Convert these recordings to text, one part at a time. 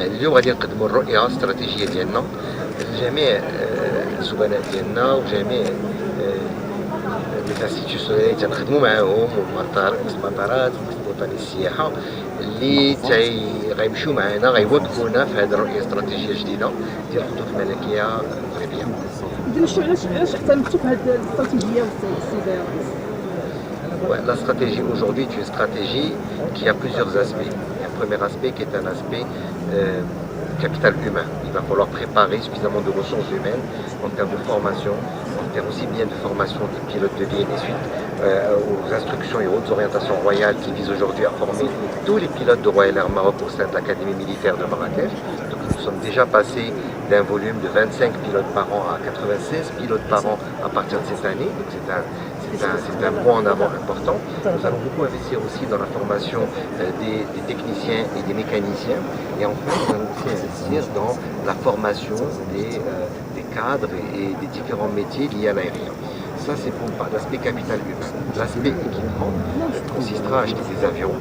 اليوم غادي نقدموا الرؤيه الاستراتيجيه ديالنا لجميع الزبناء ديالنا وجميع الانستيتيوشنال اللي تنخدموا معاهم والمطارات وطني السياحه اللي غيمشيو معنا غيواكبونا في هذه الرؤيه الاستراتيجيه الجديده ديال الخطوط الملكيه المغربيه. اذا علاش اعتمدتوا في هذه الاستراتيجيه والسيد رئيس؟ La stratégie aujourd'hui est une stratégie qui a plusieurs aspects. Il y a un premier aspect qui est un aspect capital humain. Il va falloir préparer suffisamment de ressources humaines en termes de formation, en termes aussi bien de formation des pilotes de ligne et suite aux instructions et hautes orientations royales qui visent aujourd'hui à former tous les pilotes de Royal Air Maroc au sein de l'Académie militaire de Marrakech. Donc nous sommes déjà passés d'un volume de 25 pilotes par an à 96 pilotes par an à partir de cette année. Donc c'est un point en avant important. Nous allons beaucoup investir aussi dans la formation des techniciens et des mécaniciens. Et enfin, nous allons aussi investir dans la formation des cadres et des différents métiers liés à l'aérien. Ça, c'est pour l'aspect capital humain. L'aspect équipement consistera à acheter des avions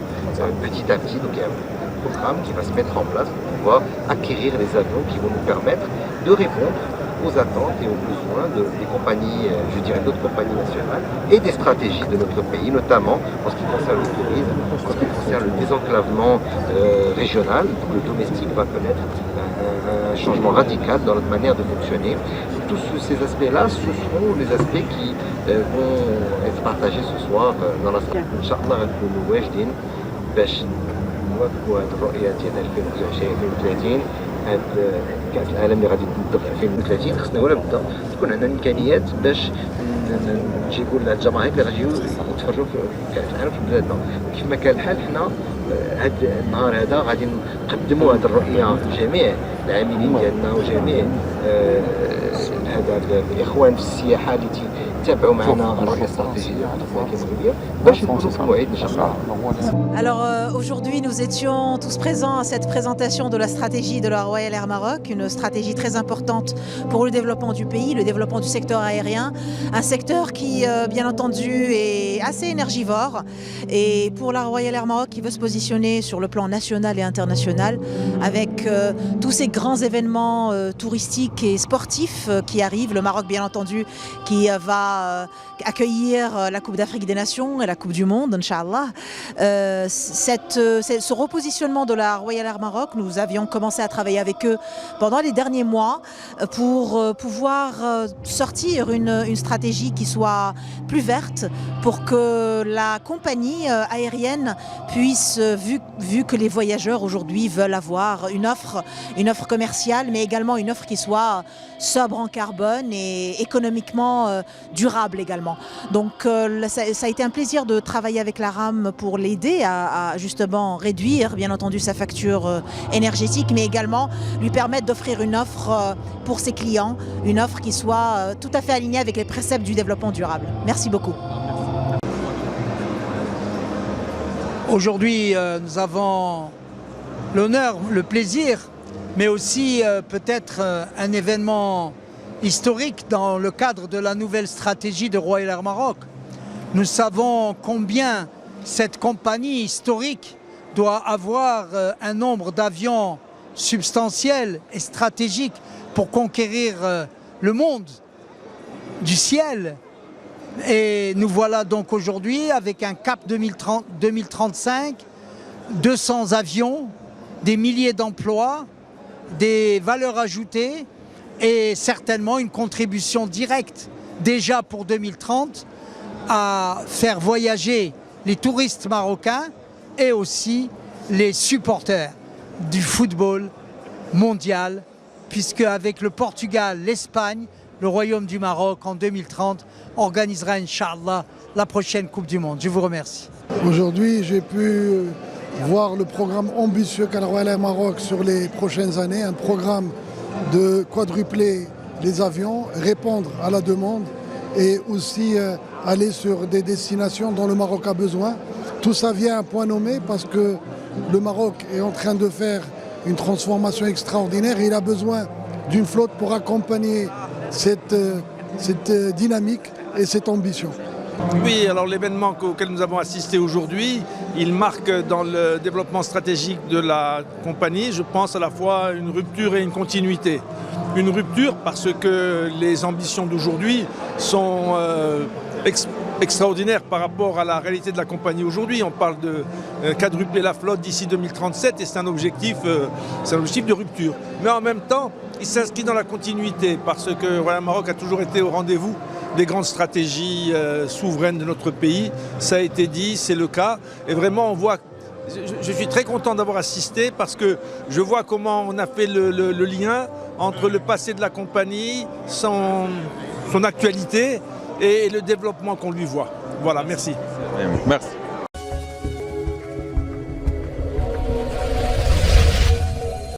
petit à petit. Donc il y a un programme qui va se mettre en place pour pouvoir acquérir les avions qui vont nous permettre de répondre aux attentes et aux besoins des compagnies, je dirais d'autres compagnies nationales et des stratégies de notre pays, notamment en ce qui concerne le tourisme, en ce qui concerne le désenclavement régional. Le domestique va connaître un changement radical dans notre manière de fonctionner. Tous ces aspects-là, ce seront les aspects qui vont être partagés ce soir dans la stratégie. Inch'Allah, غنكونوا واجدين باش نواكبوا هذه الرؤية ديال 2020 هاد كأس العالم اللي غادي تبدا في 2030 خصنا ولا بدا تكون عندنا الامكانيات باش نجيبوا الجماهير اللي غاديو يتفرجوا في كأس العالم في بلادنا. كيف ما كان الحال حنا هاد النهار هذا غادي نقدموا هاد الرؤيه لجميع العاملين ديالنا وجميع هذا الاخوان في السياحه اللي تابعوا معنا الرؤيه الاستراتيجيه ديال الخطوط المغربيه باش نكونوا في الموعد ان شاء الله. Alors aujourd'hui nous étions tous présents à cette présentation de la stratégie de la Royal Air Maroc, une stratégie très importante pour le développement du pays, le développement du secteur aérien, un secteur qui bien entendu est assez énergivore et pour la Royal Air Maroc qui veut se positionner sur le plan national et international avec tous ces grands événements touristiques et sportifs qui arrivent, le Maroc bien entendu qui va accueillir la Coupe d'Afrique des Nations et la Coupe du Monde, Inch'Allah. Ce repositionnement de la Royal Air Maroc, nous avions commencé à travailler avec eux pendant les derniers mois pour pouvoir sortir une stratégie qui soit plus verte pour que la compagnie aérienne puisse, vu que les voyageurs aujourd'hui veulent avoir une offre commerciale, mais également une offre qui soit sobre en carbone et économiquement durable également. Donc ça a été un plaisir de travailler avec la RAM pour l'aider à justement réduire bien entendu sa facture énergétique, mais également lui permettre d'offrir une offre pour ses clients, une offre qui soit tout à fait alignée avec les préceptes du développement durable. Merci beaucoup. Aujourd'hui, nous avons l'honneur, le plaisir, mais aussi peut-être un événement historique dans le cadre de la nouvelle stratégie de Royal Air Maroc. Nous savons combien cette compagnie historique doit avoir un nombre d'avions substantiel et stratégique pour conquérir le monde du ciel. Et nous voilà donc aujourd'hui avec un cap 2035, 200 avions, des milliers d'emplois, des valeurs ajoutées et certainement une contribution directe déjà pour 2030 à faire voyager les touristes marocains et aussi les supporters du football mondial, puisque avec le Portugal, l'Espagne, le Royaume du Maroc en 2030 organisera Inch'Allah la prochaine Coupe du Monde. Je vous remercie. Aujourd'hui, j'ai pu voir le programme ambitieux qu'a la Royal Air Maroc sur les prochaines années, un programme de quadrupler les avions, répondre à la demande et aussi aller sur des destinations dont le Maroc a besoin. Tout ça vient à point nommé parce que le Maroc est en train de faire une transformation extraordinaire et il a besoin d'une flotte pour accompagner cette dynamique et cette ambition. Oui, alors l'événement auquel nous avons assisté aujourd'hui Il marque dans le développement stratégique de la compagnie, je pense, à la fois une rupture et une continuité. Une rupture parce que les ambitions d'aujourd'hui sont extraordinaires par rapport à la réalité de la compagnie aujourd'hui. On parle de quadrupler la flotte d'ici 2037 et c'est un objectif de rupture. Mais en même temps, il s'inscrit dans la continuité parce que Royal Maroc a toujours été au rendez-vous des grandes stratégies souveraines de notre pays. Ça a été dit, c'est le cas. Et vraiment, on voit... Je suis très content d'avoir assisté parce que je vois comment on a fait le lien entre le passé de la compagnie, son actualité et le développement qu'on lui voit. Voilà, merci. Merci.